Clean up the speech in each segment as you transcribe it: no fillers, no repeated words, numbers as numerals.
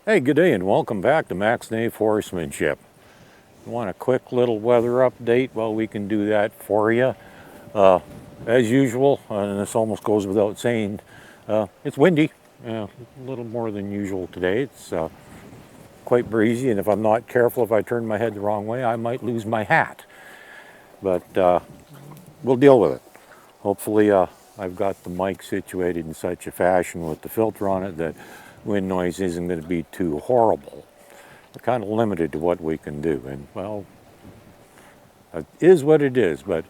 Hey, good day and welcome back to Max Nave Horsemanship. You want a quick little weather update? Well, we can do that for you. Uh, as usual, and this almost goes without saying, it's windy, a little more than usual today. It's quite breezy, and if I'm not careful, if I turn my head the wrong way, I might lose my hat. But we'll deal with it. Hopefully, I've got the mic situated in such a fashion with the filter on it that wind noise isn't going to be too horrible. We're kind of limited to what we can do, and well, it is what it is. But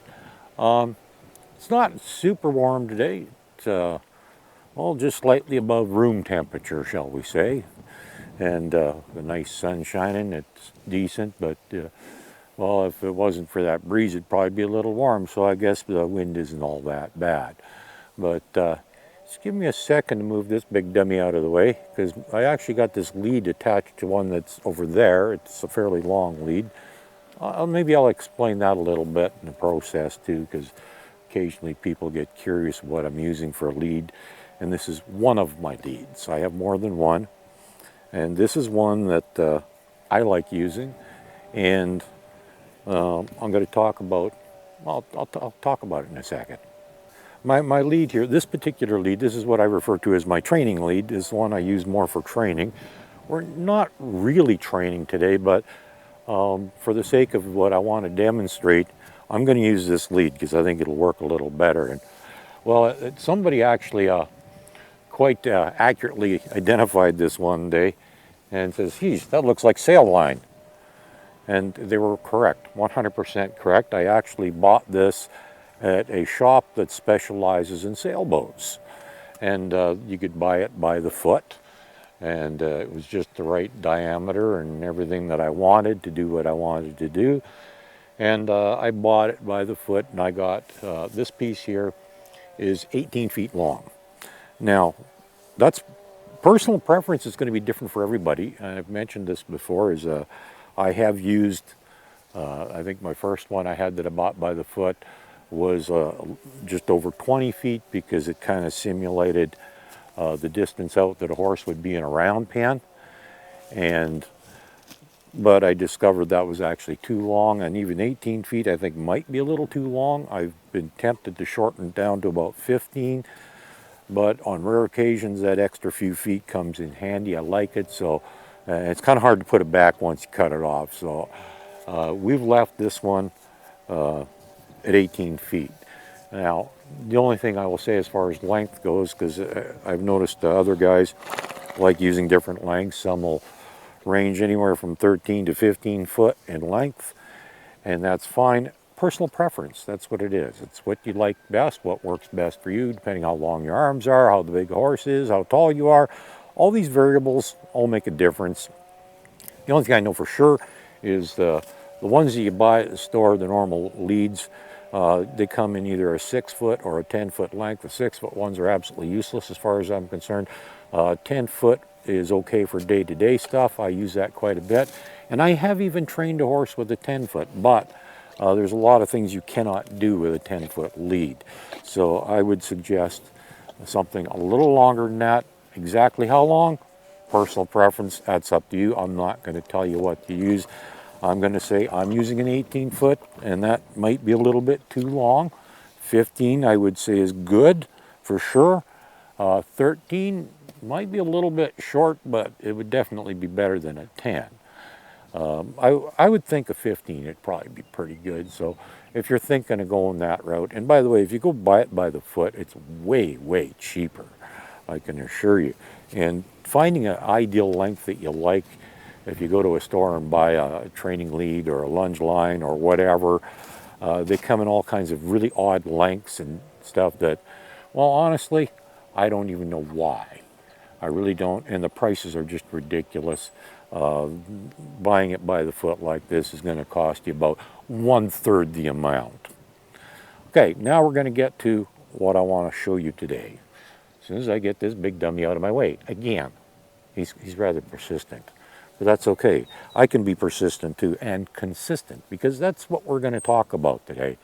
it's not super warm today. It's well, just slightly above room temperature, shall we say. And the nice sun shining. It's decent, but well, if it wasn't for that breeze, it'd probably be a little warm. So I guess the wind isn't all that bad. But just give me a second to move this big dummy out of the way, because I actually got this lead attached to one that's over there. It's a fairly long lead. Maybe I'll explain that a little bit in the process too, because occasionally people get curious what I'm using for a lead, and this is one of my leads. I have more than one, and this is one that I like using, and I'm going to talk about, I'll talk about it in a second. My lead here, this particular lead, this is what I refer to as my training lead. This is one I use more for training. We're not really training today, but for the sake of what I want to demonstrate, I'm going to use this lead because I think it'll work a little better. And well, somebody actually quite accurately identified this one day and says, geez, that looks like sail line. And they were correct, 100% correct. I actually bought this at a shop that specializes in sailboats, and you could buy it by the foot, and it was just the right diameter and everything that I wanted to do what I wanted to do. And I bought it by the foot, and I got this piece here is 18 feet long. Now, that's personal preference is going to be different for everybody. I've mentioned this before, is I have used, I think my first one I had that I bought by the foot was just over 20 feet, because it kind of simulated the distance out that a horse would be in a round pen. But I discovered that was actually too long, and even 18 feet I think might be a little too long. I've been tempted to shorten it down to about 15, but on rare occasions that extra few feet comes in handy. I like it, so it's kind of hard to put it back once you cut it off. So we've left this one at 18 feet. Now, the only thing I will say as far as length goes, because I've noticed other guys like using different lengths. Some will range anywhere from 13 to 15 foot in length, and that's fine. Personal preference, that's what it is. It's what you like best, what works best for you, depending how long your arms are, how big a horse is, how tall you are. All these variables all make a difference. The only thing I know for sure is the ones that you buy at the store, the normal leads, they come in either a 6 foot or a 10 foot length. The 6 foot ones are absolutely useless as far as I'm concerned. 10 foot is okay for day-to-day stuff. I use that quite a bit. And I have even trained a horse with a 10 foot, but there's a lot of things you cannot do with a 10 foot lead. So I would suggest something a little longer than that. Exactly how long? Personal preference, that's up to you. I'm not going to tell you what to use. I'm going to say I'm using an 18 foot, and that might be a little bit too long. 15 I would say is good for sure. 13 might be a little bit short, but it would definitely be better than a 10. I would think a 15 would probably be pretty good. So if you're thinking of going that route, and by the way, if you go buy it by the foot, it's way, way cheaper, I can assure you. And finding an ideal length that you like, if you go to a store and buy a training lead or a lunge line or whatever, they come in all kinds of really odd lengths and stuff that, well, honestly, I don't even know why. I really don't, and the prices are just ridiculous. Buying it by the foot like this is going to cost you about 1/3 the amount. Okay, now we're going to get to what I want to show you today. As soon as I get this big dummy out of my way, again, he's rather persistent. But that's okay. I can be persistent too, and consistent, because that's what we're going to talk about today.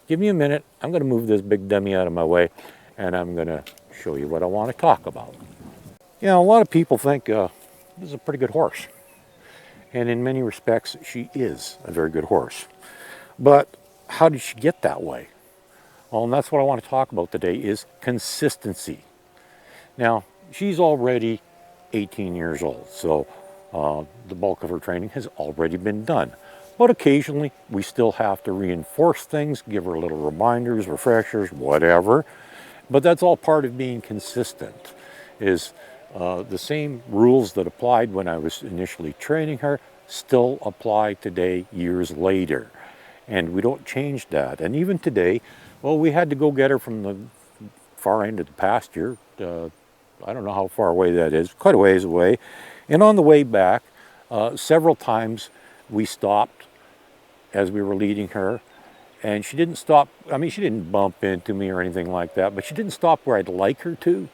Give me a minute. I'm going to move this big dummy out of my way, and I'm going to show you what I want to talk about. You know, a lot of people think this is a pretty good horse. And in many respects, she is a very good horse. But how did she get that way? Well, and that's what I want to talk about today is consistency. Now, she's already 18 years old, so the bulk of her training has already been done. But occasionally, we still have to reinforce things, give her little reminders, refreshers, whatever. But that's all part of being consistent, is the same rules that applied when I was initially training her still apply today, years later. And we don't change that. And even today, well, we had to go get her from the far end of the pasture. I don't know how far away that is, quite a ways away. And on the way back, several times we stopped as we were leading her. And she didn't stop, I mean, she didn't bump into me or anything like that, but she didn't stop where I'd like her to.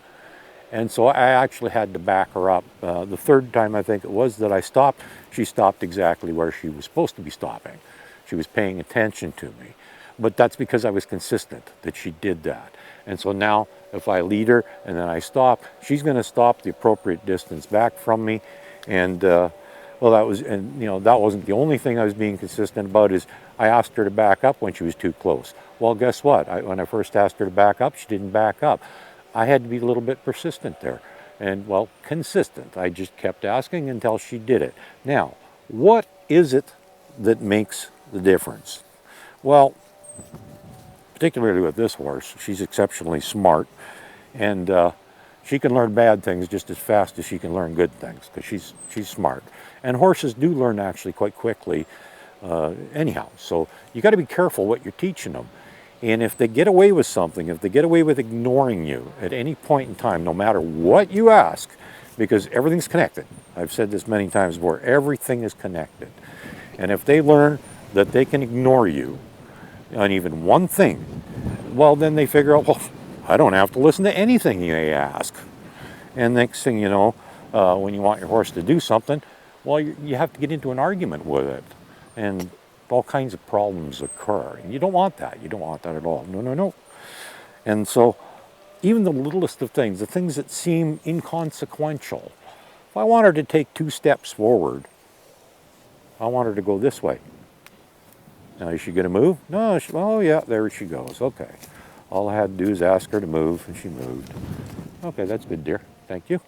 And so I actually had to back her up. The third time I think it was that I stopped, she stopped exactly where she was supposed to be stopping. She was paying attention to me. But that's because I was consistent that she did that. And so now if I lead her and then I stop, she's going to stop the appropriate distance back from me. And well, that was, and you know, that wasn't the only thing I was being consistent about, is I asked her to back up when she was too close. Well, guess what? When I first asked her to back up, she didn't back up. I had to be a little bit persistent there. And well, consistent. I just kept asking until she did it. Now, what is it that makes the difference? Well, particularly with this horse, she's exceptionally smart, and she can learn bad things just as fast as she can learn good things, because she's smart. And horses do learn actually quite quickly anyhow. So you got to be careful what you're teaching them. And if they get away with something, if they get away with ignoring you at any point in time, no matter what you ask, because everything's connected. I've said this many times before, everything is connected. And if they learn that they can ignore you on even one thing, well, then they figure out, well, I don't have to listen to anything you ask. And next thing you know, when you want your horse to do something, well, you have to get into an argument with it. And all kinds of problems occur. And you don't want that. You don't want that at all. No, no, no. And so even the littlest of things, the things that seem inconsequential, if I want her to take 2 steps forward, I want her to go this way. Now, is she going to move? No, oh yeah, there she goes. Okay. All I had to do is ask her to move, and she moved. Okay, that's good, dear. Thank you.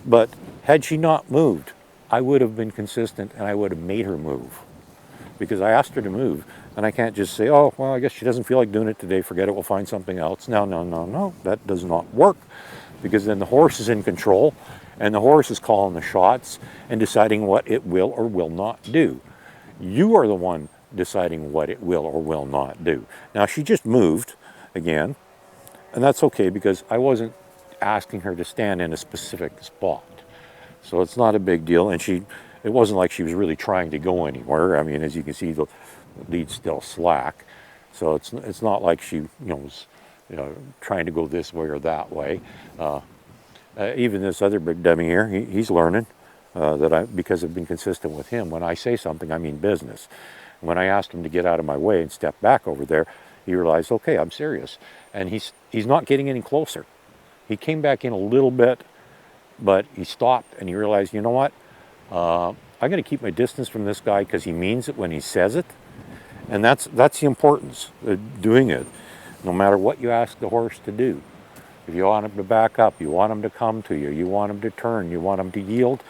But had she not moved, I would have been consistent and I would have made her move. Because I asked her to move, and I can't just say, oh, well, I guess she doesn't feel like doing it today, forget it, we'll find something else. No, no, no, no, that does not work. Because then the horse is in control, and the horse is calling the shots and deciding what it will or will not do. You are the one deciding what it will or will not do. Now, she just moved again, and that's okay because I wasn't asking her to stand in a specific spot. So it's not a big deal, and it wasn't like she was really trying to go anywhere. I mean, as you can see, the lead's still slack. So it's not like she was trying to go this way or that way. Even this other big dummy here, he's learning because I've been consistent with him. When I say something, I mean business. When I asked him to get out of my way and step back over there, he realized, okay, I'm serious. And he's not getting any closer. He came back in a little bit, but he stopped and he realized, you know what? I'm going to keep my distance from this guy because he means it when he says it. And that's the importance of doing it, no matter what you ask the horse to do. If you want him to back up, you want him to come to you, you want him to turn, you want him to yield,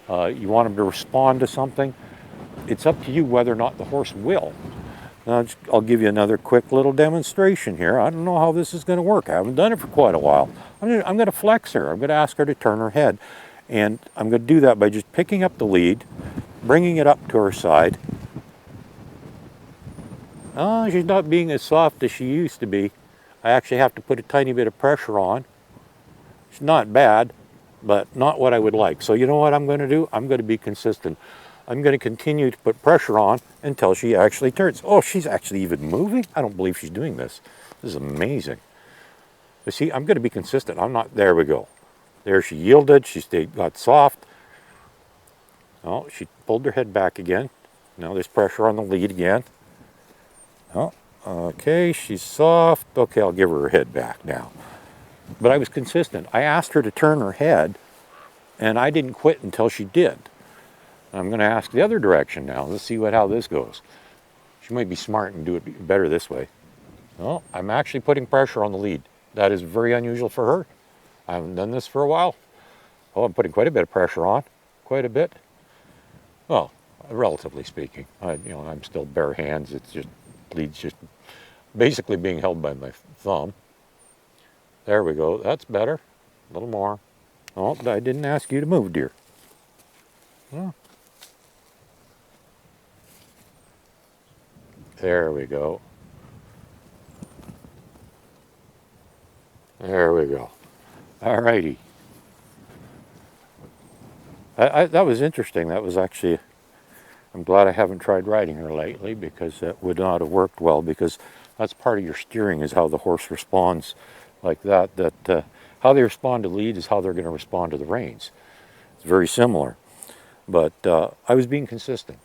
you want him to respond to something, it's up to you whether or not the horse will. Now, I'll give you another quick little demonstration here. I don't know how this is going to work. I haven't done it for quite a while. I'm going to flex her. I'm going to ask her to turn her head. And I'm going to do that by just picking up the lead, bringing it up to her side. Oh, she's not being as soft as she used to be. I actually have to put a tiny bit of pressure on. It's not bad, but not what I would like. So you know what I'm going to do? I'm going to be consistent. I'm going to continue to put pressure on until she actually turns. Oh, she's actually even moving? I don't believe she's doing this. This is amazing. You see, I'm going to be consistent. I'm not, there we go. There she yielded, got soft. Oh, she pulled her head back again. Now there's pressure on the lead again. Oh, okay, she's soft. Okay, I'll give her head back now. But I was consistent. I asked her to turn her head, And I didn't quit until she did. I'm going to ask the other direction now. Let's see how this goes. She might be smart and do it better this way. Well, I'm actually putting pressure on the lead. That is very unusual for her. I haven't done this for a while. Oh, I'm putting quite a bit of pressure on. Quite a bit. Well, relatively speaking. I'm still bare hands. It's just, lead's just basically being held by my thumb. There we go. That's better. A little more. Oh, I didn't ask you to move, dear. Oh. There we go. There we go. All righty. That was interesting. That was actually, I'm glad I haven't tried riding her lately, because that would not have worked well, because that's part of your steering, is how the horse responds like that. How they respond to lead is how they're going to respond to the reins. It's very similar. But I was being consistent.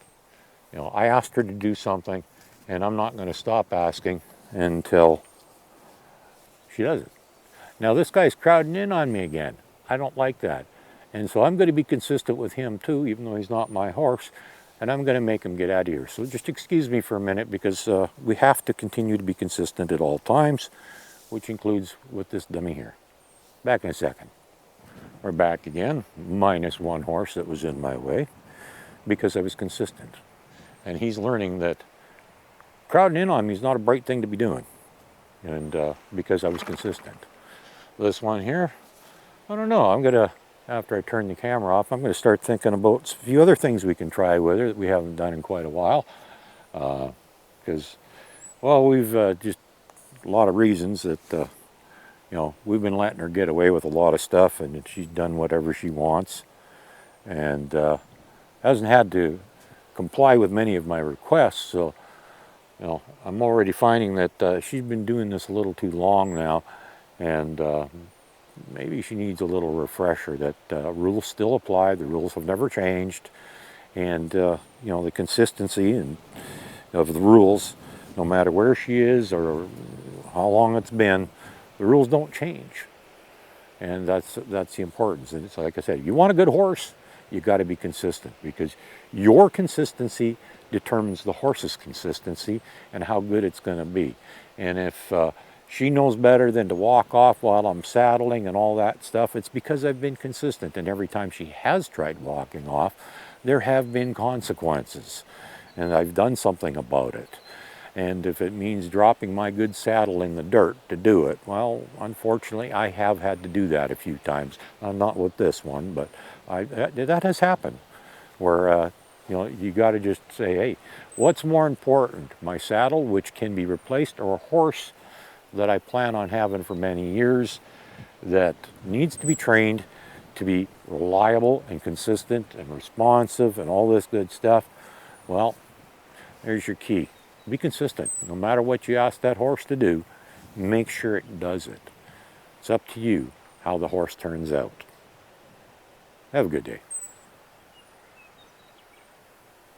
I asked her to do something, and I'm not going to stop asking until she does it. Now this guy's crowding in on me again. I don't like that. And so I'm going to be consistent with him too, even though he's not my horse, and I'm going to make him get out of here. So just excuse me for a minute, because we have to continue to be consistent at all times, which includes with this dummy here. Back in a second. We're back again, minus one horse that was in my way, because I was consistent. And he's learning that crowding in on me is not a bright thing to be doing, and because I was consistent. This one here, I don't know. I'm going to, after I turn the camera off, I'm going to start thinking about a few other things we can try with her that we haven't done in quite a while. Because, well, we've just a lot of reasons that, we've been letting her get away with a lot of stuff, and she's done whatever she wants, and hasn't had to comply with many of my requests. So, I'm already finding that she's been doing this a little too long now, and maybe she needs a little refresher that rules still apply. The rules have never changed, and the consistency of the rules, no matter where she is or how long it's been, the rules don't change, and that's the importance. And it's like I said, you want a good horse, you got to be consistent, because your consistency determines the horse's consistency and how good it's going to be. And if she knows better than to walk off while I'm saddling and all that stuff, it's because I've been consistent. And every time she has tried walking off, there have been consequences, and I've done something about it. And if it means dropping my good saddle in the dirt to do it, well, unfortunately, I have had to do that a few times. Not with this one, but that has happened, where you got to just say, hey, what's more important, my saddle, which can be replaced, or a horse that I plan on having for many years, that needs to be trained to be reliable and consistent and responsive and all this good stuff? Well, there's your key. Be consistent. No matter what you ask that horse to do, make sure it does it. It's up to you how the horse turns out. Have a good day.